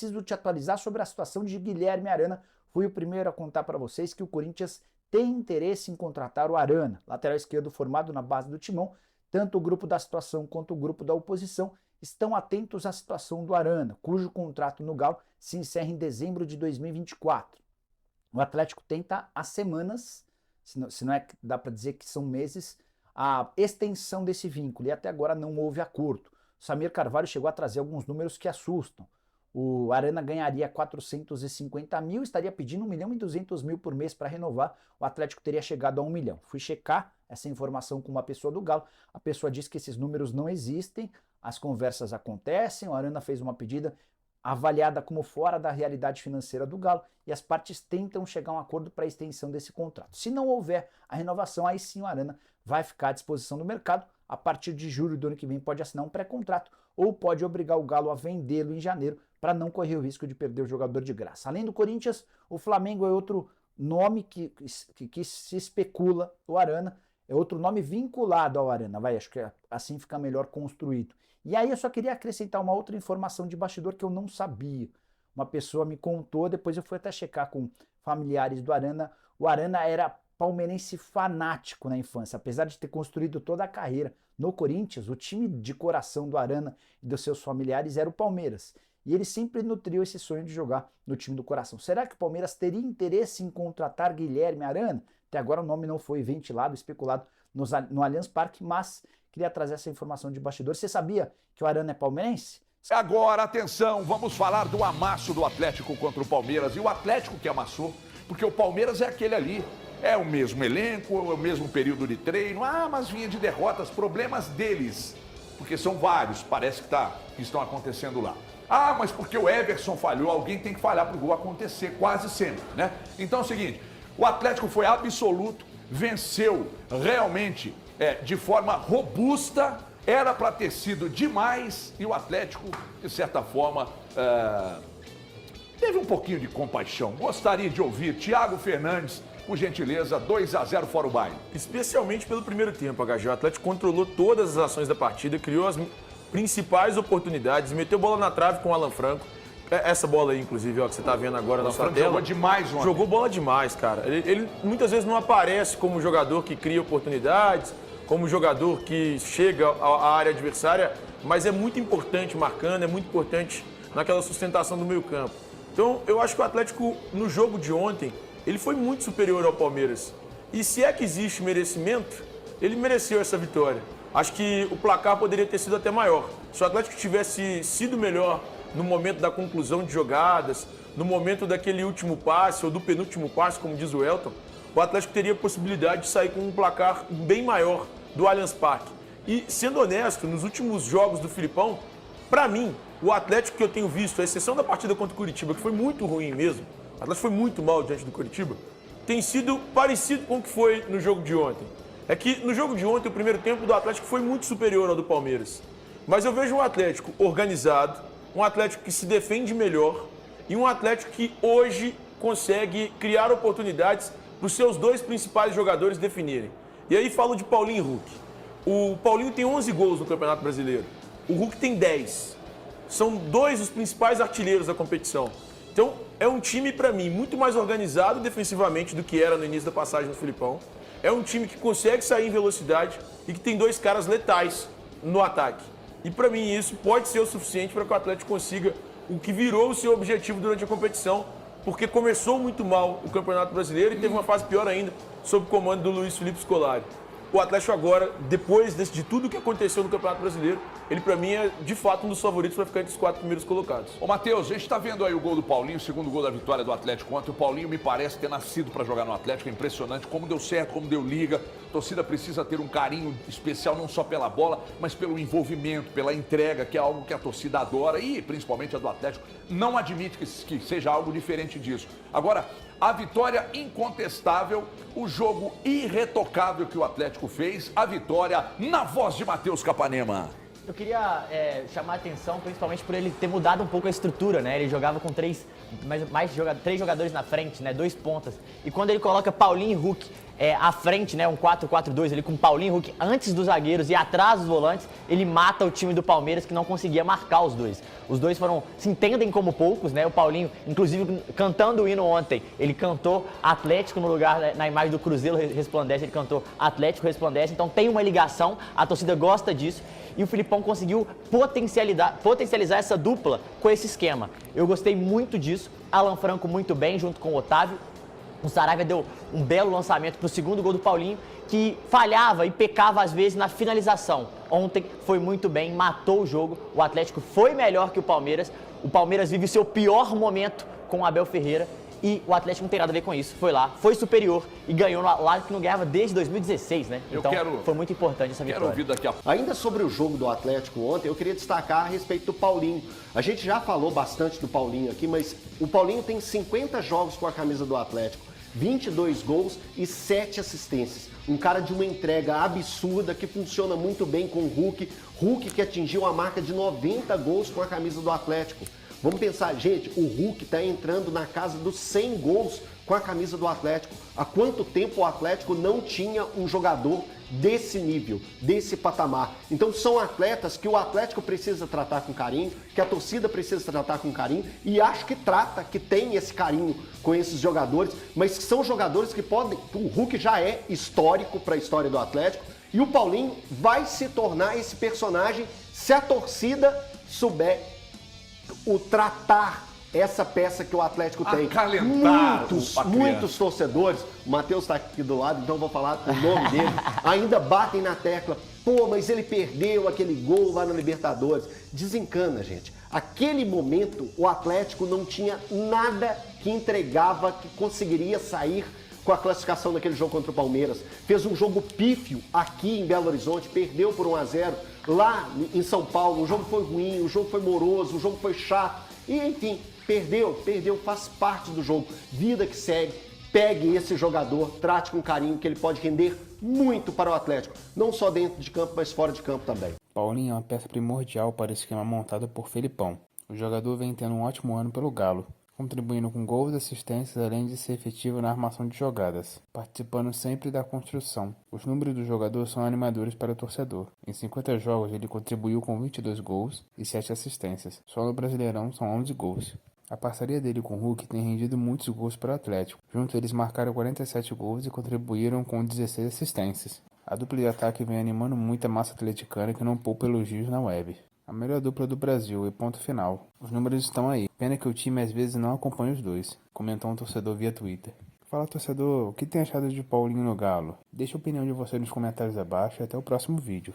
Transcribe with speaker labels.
Speaker 1: preciso te atualizar sobre a situação de Guilherme Arana. Fui o primeiro a contar para vocês que o Corinthians tem interesse em contratar o Arana, lateral esquerdo formado na base do Timão. Tanto o grupo da situação quanto o grupo da oposição estão atentos à situação do Arana, cujo contrato no Galo se encerra em dezembro de 2024. O Atlético tenta há semanas, se não é, dá para dizer que são meses, a extensão desse vínculo, e até agora não houve acordo. O Samir Carvalho chegou a trazer alguns números que assustam. O Arana ganharia 450 mil, estaria pedindo 1.200.000 por mês para renovar, o Atlético teria chegado a 1 milhão. Fui checar essa informação com uma pessoa do Galo, a pessoa disse que esses números não existem, as conversas acontecem, o Arana fez uma pedida avaliada como fora da realidade financeira do Galo e as partes tentam chegar a um acordo para a extensão desse contrato. Se não houver a renovação, aí sim o Arana vai ficar à disposição do mercado. A partir de julho do ano que vem pode assinar um pré-contrato ou pode obrigar o Galo a vendê-lo em janeiro para não correr o risco de perder o jogador de graça. Além do Corinthians, o Flamengo é outro nome que se especula, o Arana é outro nome vinculado ao Arana, acho que assim fica melhor construído. E aí eu só queria acrescentar uma outra informação de bastidor que eu não sabia. Uma pessoa me contou, depois eu fui até checar com familiares do Arana. O Arana era palmeirense fanático na infância, apesar de ter construído toda a carreira no Corinthians, o time de coração do Arana e dos seus familiares era o Palmeiras. E ele sempre nutriu esse sonho de jogar no time do coração. Será que o Palmeiras teria interesse em contratar Guilherme Arana? Até agora o nome não foi ventilado, especulado no Allianz Parque, mas queria trazer essa informação de bastidor. Você sabia que o Arana é palmeirense?
Speaker 2: Agora, atenção, vamos falar do amasso do Atlético contra o Palmeiras. E o Atlético que amassou, porque o Palmeiras é aquele ali. É o mesmo elenco, é o mesmo período de treino. Mas vinha de derrotas, problemas deles. Porque são vários, parece que estão acontecendo lá. Mas porque o Everson falhou, alguém tem que falhar para o gol acontecer, quase sempre, né? Então é o seguinte, o Atlético foi absoluto, venceu realmente de forma robusta, era para ter sido demais, e o Atlético, de certa forma, teve um pouquinho de compaixão. Gostaria de ouvir Thiago Fernandes, por gentileza, 2-0 fora o baile.
Speaker 3: Especialmente pelo primeiro tempo, HG. O Atlético controlou todas as ações da partida, criou as principais oportunidades, meteu bola na trave com o Alan Franco. Essa bola aí, inclusive, ó, que você tá vendo agora na sua tela.
Speaker 2: Jogou demais ontem.
Speaker 3: Jogou bola demais, cara. Ele muitas vezes não aparece como jogador que cria oportunidades, como jogador que chega à área adversária, mas é muito importante marcando, é muito importante naquela sustentação do meio-campo. Então, eu acho que o Atlético, no jogo de ontem, ele foi muito superior ao Palmeiras. E se é que existe merecimento, ele mereceu essa vitória. Acho que o placar poderia ter sido até maior. Se o Atlético tivesse sido melhor no momento da conclusão de jogadas, no momento daquele último passe ou do penúltimo passe, como diz o Elton, o Atlético teria a possibilidade de sair com um placar bem maior do Allianz Parque. E, sendo honesto, nos últimos jogos do Filipão, para mim, o Atlético que eu tenho visto, à exceção da partida contra o Curitiba, que foi muito ruim mesmo, o Atlético foi muito mal diante do Curitiba, tem sido parecido com o que foi no jogo de ontem. É que no jogo de ontem, o primeiro tempo do Atlético foi muito superior ao do Palmeiras. Mas eu vejo um Atlético organizado, um Atlético que se defende melhor e um Atlético que hoje consegue criar oportunidades para os seus dois principais jogadores definirem. E aí falo de Paulinho e Hulk. O Paulinho tem 11 gols no Campeonato Brasileiro. O Hulk tem 10. São dois os principais artilheiros da competição. Então, é um time, para mim, muito mais organizado defensivamente do que era no início da passagem do Filipão. É um time que consegue sair em velocidade e que tem dois caras letais no ataque. E, para mim, isso pode ser o suficiente para que o Atlético consiga o que virou o seu objetivo durante a competição, porque começou muito mal o Campeonato Brasileiro e teve uma fase pior ainda, sob o comando do Luiz Felipe Scolari. O Atlético agora, depois de tudo que aconteceu no Campeonato Brasileiro, ele para mim é de fato um dos favoritos para ficar entre os 4 primeiros colocados.
Speaker 2: Ô Matheus, a gente tá vendo aí o gol do Paulinho, o segundo gol da vitória do Atlético ontem. O Paulinho me parece ter nascido para jogar no Atlético, é impressionante como deu certo, como deu liga. A torcida precisa ter um carinho especial não só pela bola, mas pelo envolvimento, pela entrega, que é algo que a torcida adora e principalmente a do Atlético não admite que seja algo diferente disso. Agora, a vitória incontestável, o jogo irretocável que o Atlético fez, a vitória na voz de Matheus Capanema.
Speaker 4: Eu queria chamar a atenção, principalmente por ele ter mudado um pouco a estrutura, né? Ele jogava com três jogadores na frente, né? 2 pontas. E quando ele coloca Paulinho e Hulk, à frente, né, um 4-4-2 ali com Paulinho e Hulk antes dos zagueiros e atrás dos volantes, ele mata o time do Palmeiras que não conseguia marcar os dois. Os dois se entendem como poucos, né? O Paulinho, inclusive, cantando o hino ontem, ele cantou Atlético no lugar, né, na imagem do Cruzeiro Resplandece, ele cantou Atlético Resplandece, então tem uma ligação, a torcida gosta disso. E o Filipão conseguiu potencializar essa dupla com esse esquema. Eu gostei muito disso. Alan Franco muito bem, junto com o Otávio. O Saravia deu um belo lançamento para o segundo gol do Paulinho, que falhava e pecava às vezes na finalização. Ontem foi muito bem, matou o jogo. O Atlético foi melhor que o Palmeiras. O Palmeiras vive o seu pior momento com o Abel Ferreira. E o Atlético não tem nada a ver com isso. Foi lá, foi superior e ganhou lá que não ganhava desde 2016, né? Então foi muito importante essa vitória.
Speaker 2: Quero ouvir daqui a pouco.
Speaker 5: Ainda sobre o jogo do Atlético ontem, eu queria destacar a respeito do Paulinho. A gente já falou bastante do Paulinho aqui, mas o Paulinho tem 50 jogos com a camisa do Atlético, 22 gols e 7 assistências. Um cara de uma entrega absurda que funciona muito bem com o Hulk. Hulk que atingiu a marca de 90 gols com a camisa do Atlético. Vamos pensar, gente, o Hulk está entrando na casa dos 100 gols com a camisa do Atlético. Há quanto tempo o Atlético não tinha um jogador desse nível, desse patamar? Então são atletas que o Atlético precisa tratar com carinho, que a torcida precisa tratar com carinho, e acho que trata, que tem esse carinho com esses jogadores, mas que são jogadores que podem... O Hulk já é histórico para a história do Atlético, e o Paulinho vai se tornar esse personagem se a torcida souber o tratar essa peça que o Atlético tem. Muitos torcedores, o Matheus está aqui do lado, então vou falar o nome dele, ainda batem na tecla, pô, mas ele perdeu aquele gol lá na Libertadores. Desencana, gente. Aquele momento, o Atlético não tinha nada que entregava, que conseguiria sair com a classificação daquele jogo contra o Palmeiras. Fez um jogo pífio aqui em Belo Horizonte, perdeu por 1-0. Lá em São Paulo, o jogo foi ruim, o jogo foi moroso, o jogo foi chato. E, enfim, perdeu, faz parte do jogo. Vida que segue, pegue esse jogador, trate com carinho, que ele pode render muito para o Atlético. Não só dentro de campo, mas fora de campo também.
Speaker 6: Paulinho é uma peça primordial para o esquema montado por Felipão. O jogador vem tendo um ótimo ano pelo Galo, contribuindo com gols e assistências, além de ser efetivo na armação de jogadas, participando sempre da construção. Os números do jogador são animadores para o torcedor. Em 50 jogos ele contribuiu com 22 gols e 7 assistências. Só no Brasileirão são 11 gols. A parceria dele com o Hulk tem rendido muitos gols para o Atlético. Juntos eles marcaram 47 gols e contribuíram com 16 assistências. A dupla de ataque vem animando muito a massa atleticana que não poupa elogios na web. A melhor dupla do Brasil e ponto final. Os números estão aí. Pena que o time às vezes não acompanha os dois, comentou um torcedor via Twitter. Fala, torcedor, o que tem achado de Paulinho no Galo? Deixa a opinião de você nos comentários abaixo e até o próximo vídeo.